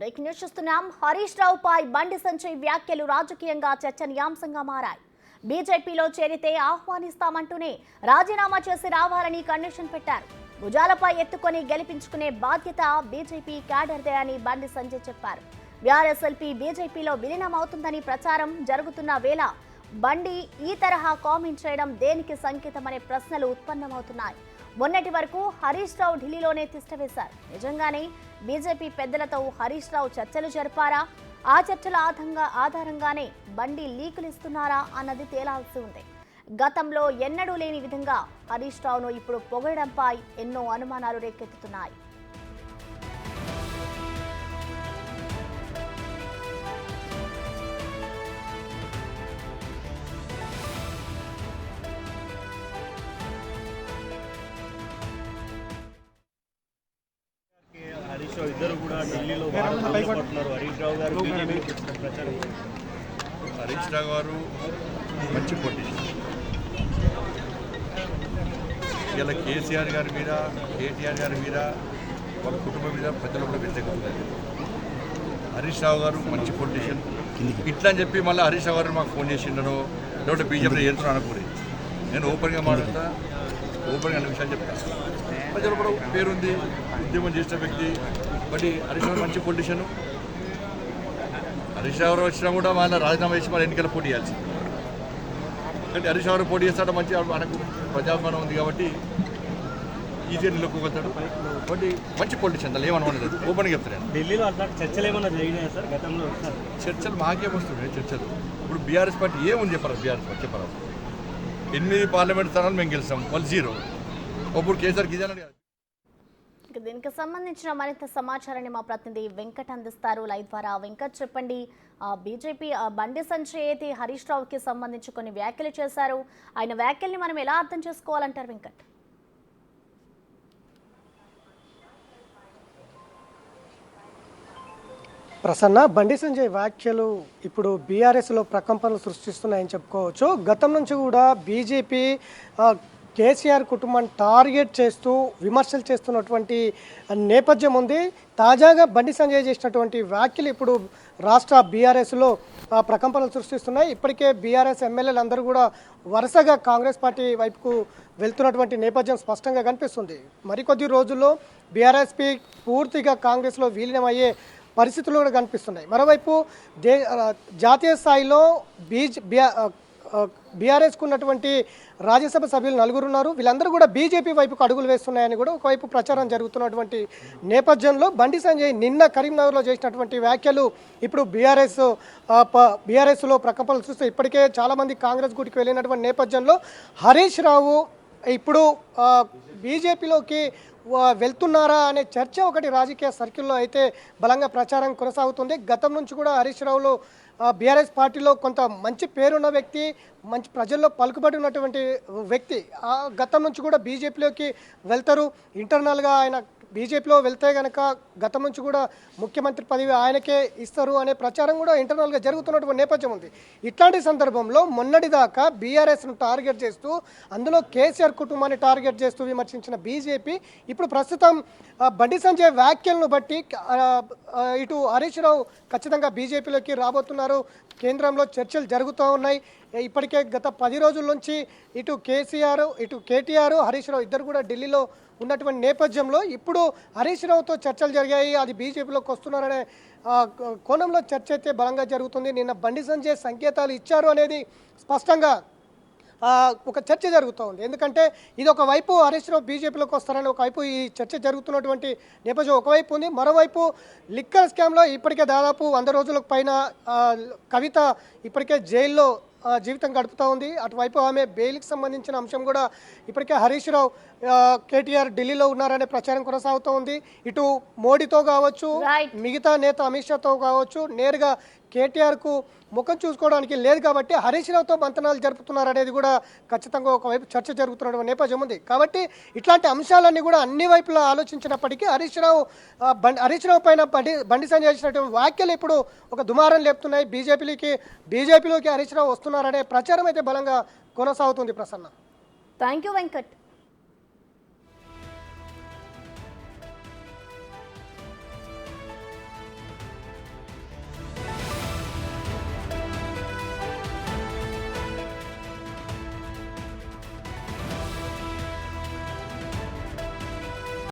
Breaking news చూస్తున్నాం. హరీష్ రావుపై బండి సంజయ్ వ్యాఖ్యలు రాజకీయంగా చర్చనీయాంశంగా మారాయి. బీజేపీలో చేరితే ఆహ్వానిస్తామంటూనే రాజీనామా చేసి రావాలని కండిషన్ పెట్టారు. భుజాలపై ఎత్తుకొని గెలిపించుకునే బాధ్యత బీజేపీ క్యాడర్దే అని బండి సంజయ్ చెప్పారు. బీఆర్ఎస్ఎల్పీ బీజేపీలో విలీనం అవుతుందని ప్రచారం జరుగుతున్న వేళ బండి ఈ తరహా కామెంట్ చేయడం దేనికి సంకేతమనే ప్రశ్నలు ఉత్పన్నమవుతున్నాయి. మొన్నటి వరకు హరీష్ రావు ఢిల్లీలోనే తిష్టవేశారు. నిజంగానే బీజేపీ పెద్దలతో హరీష్ రావు చర్చలు జరిపారా? ఆ చర్చల ఆధారంగానే బండి లీకులు ఇస్తున్నారా అన్నది తేలాల్సి ఉంది. గతంలో ఎన్నడూ లేని విధంగా హరీష్ రావును ఇప్పుడు పొగడంపై ఎన్నో అనుమానాలు రేకెత్తుతున్నాయి. హరీష్ రావు ఇద్దరు కూడా ఢిల్లీలో పడుతున్నారు. హరీష్ రావు గారు ప్రచారం. హరీష్ రావు గారు మంచి పొలిటీషియన్. ఇలా కేసీఆర్ గారి మీద, కేటీఆర్ గారి మీద, వాళ్ళ కుటుంబం మీద ప్రజలు కూడా వ్యతిరేకత ఉంది. హరీష్ రావు గారు మంచి పొలిటీషియన్. ఇట్లా అని చెప్పి మళ్ళీ హరీష్ రావు గారు మాకు ఫోన్ చేసిండను, లేకపోతే బీజేపీలో చేరుతున్నాను అనుకోలేదు. నేను ఓపెన్గా మాట్లాడతా, ఓపెన్గా అన్ని విషయాలు చెప్తాను. ప్రజలు కూడా పేరుంది, ఉద్యమం చేసిన వ్యక్తి. బట్ హరీష్ రావు మంచి పొలిటీషియన్. హరీష్ రావు వచ్చినా కూడా వాళ్ళ రాజీనామా చేసి మన ఎన్నికల పోటీ చేయాల్సి. అంటే హరీష్ రావు పోటీ చేస్తాడు, మంచి మనకు ప్రజాభిమానం ఉంది కాబట్టి ఈజీగా నిలుపుకోగలుగుతాడు. కాబట్టి మంచి పొలిటీషియన్, దాన్ని ఏమనుకోలేదు, ఓపెన్గా చెప్తాను. ఢిల్లీలో అట్లాంటి చర్చలు ఏమన్నా జరిగినాయా సార్ గతంలో? చర్చలు మాకేం వస్తున్నాయి చర్చలు. ఇప్పుడు బీఆర్ఎస్ పార్టీ ఏముంది చెప్పారు? బీఆర్ఎస్ పార్టీ చెప్పారు 8 పార్లమెంట్ స్థానాలు మేము గెలిచాం, వాళ్ళు 0. ఇప్పుడు కేసీఆర్ గిజానని. దీనికి సంబంధించిన మరింత సమాచారాన్ని మా ప్రతినిధి వెంకట్ అందిస్తారు లైవ్ ద్వారా. వెంకట్, చెప్పండి, బీజేపీ బండి సంజయ్ అయితే హరీష్ రావుకి సంబంధించి కొన్ని వ్యాఖ్యలు చేశారు. ఆయన వ్యాఖ్యల్ని మనం ఎలా అర్థం చేసుకోవాలంటారు వెంకట్? ప్రసన్న, బండి సంజయ్ వ్యాఖ్యలు ఇప్పుడు బీఆర్ఎస్లో ప్రకంపనలు సృష్టిస్తున్నాయని చెప్పుకోవచ్చు. గతం నుంచి కూడా బీజేపీ కేసీఆర్ కుటుంబాన్ని టార్గెట్ చేస్తూ విమర్శలు చేస్తున్నటువంటి నేపథ్యం ఉంది. తాజాగా బండి సంజయ్ చేసినటువంటి వ్యాఖ్యలు ఇప్పుడు రాష్ట్ర బీఆర్ఎస్లో ప్రకంపనలు సృష్టిస్తున్నాయి. ఇప్పటికే బీఆర్ఎస్ ఎమ్మెల్యేలు అందరూ కూడా వరుసగా కాంగ్రెస్ పార్టీ వైపుకు వెళ్తున్నటువంటి నేపథ్యం స్పష్టంగా కనిపిస్తుంది. మరికొద్ది రోజుల్లో బీఆర్ఎస్పీ పూర్తిగా కాంగ్రెస్లో విలీనమయ్యే పరిస్థితులు కూడా కనిపిస్తున్నాయి. మరోవైపు జాతీయ స్థాయిలో బీఆర్ఎస్కు ఉన్నటువంటి రాజ్యసభ సభ్యులు 4 ఉన్నారు. వీళ్ళందరూ కూడా బీజేపీ వైపుకు అడుగులు వేస్తున్నాయని కూడా ఒకవైపు ప్రచారం జరుగుతున్నటువంటి నేపథ్యంలో బండి సంజయ్ నిన్న కరీంనగర్లో చేసినటువంటి వ్యాఖ్యలు ఇప్పుడు బీఆర్ఎస్లో ప్రకంపనలు చూస్తే ఇప్పటికే చాలామంది కాంగ్రెస్ గుడికి వెళ్ళినటువంటి నేపథ్యంలో హరీష్ రావు ఇప్పుడు బీజేపీలోకి వెళ్తున్నారా అనే చర్చ ఒకటి రాజకీయ సర్కిల్లో అయితే బలంగా ప్రచారం కొనసాగుతుంది. గతం నుంచి కూడా హరీష్ రావులో బీఆర్ఎస్ పార్టీలో కొంత మంచి పేరున్న వ్యక్తి, మంచి ప్రజల్లో పలుకుబడి ఉన్నటువంటి వ్యక్తి. గతం నుంచి కూడా బీజేపీలోకి వెళ్తారు. ఇంటర్నల్గా ఆయన బీజేపీలో వెళ్తే కనుక గతం నుంచి కూడా ముఖ్యమంత్రి పదవి ఆయనకే ఇస్తారు అనే ప్రచారం కూడా ఇంటర్నల్గా జరుగుతున్నటువంటి నేపథ్యం ఉంది. ఇట్లాంటి సందర్భంలో మొన్నటిదాకా బీఆర్ఎస్ను టార్గెట్ చేస్తూ, అందులో కేసీఆర్ కుటుంబాన్ని టార్గెట్ చేస్తూ విమర్శించిన బీజేపీ ఇప్పుడు ప్రస్తుతం బండి సంజయ్ వ్యాఖ్యలను బట్టి ఇటు హరీష్ రావు ఖచ్చితంగా బీజేపీలోకి రాబోతున్నారు. కేంద్రంలో చర్చలు జరుగుతూ ఉన్నాయి. ఇప్పటికే గత 10 రోజుల నుంచి ఇటు కేసీఆర్, ఇటు కేటీఆర్, హరీష్ రావు ఇద్దరు కూడా ఢిల్లీలో ఉన్నటువంటి నేపథ్యంలో ఇప్పుడు హరీష్ రావుతో చర్చలు జరిగాయి. అది బీజేపీలోకి వస్తున్నారనే కోణంలో చర్చ అయితే బలంగా జరుగుతుంది. నిన్న బండి సంజయ్ సంకేతాలు ఇచ్చారు అనేది స్పష్టంగా ఒక చర్చ జరుగుతూ ఉంది. ఎందుకంటే ఇది ఒకవైపు హరీష్ రావు బీజేపీలోకి వస్తారని ఒకవైపు ఈ చర్చ జరుగుతున్నటువంటి నేపథ్యం ఒకవైపు ఉంది. మరోవైపు లిక్కర్ స్కామ్లో ఇప్పటికే దాదాపు 100 రోజులకు పైన కవిత ఇప్పటికే జైల్లో జీవితం గడుపుతూ ఉంది. అటువైపు ఆమె బెయిల్కి సంబంధించిన అంశం కూడా ఇప్పటికే హరీష్ రావు, కేటీఆర్ ఢిల్లీలో ఉన్నారనే ప్రచారం కొనసాగుతూ ఉంది. ఇటు మోడీతో కావచ్చు, మిగతా నేత అమిత్ షాతో కావచ్చు, నేరుగా కేటీఆర్కు ముఖం చూసుకోవడానికి లేదు కాబట్టి హరీష్ రావుతో మంతనాలు జరుపుతున్నారనేది కూడా ఖచ్చితంగా ఒకవైపు చర్చ జరుగుతున్న నేపథ్యం ఉంది. కాబట్టి ఇట్లాంటి అంశాలన్నీ కూడా అన్ని వైపులా ఆలోచించినప్పటికీ హరీష్ రావు పైన బండి సంజయ్ చేసినటువంటి వ్యాఖ్యలు ఇప్పుడు ఒక దుమారం లేపుతున్నాయి. బీజేపీలోకి హరీష్ రావు వస్తున్నారనే ప్రచారం అయితే బలంగా కొనసాగుతుంది. Prasanna, thank you Venkat.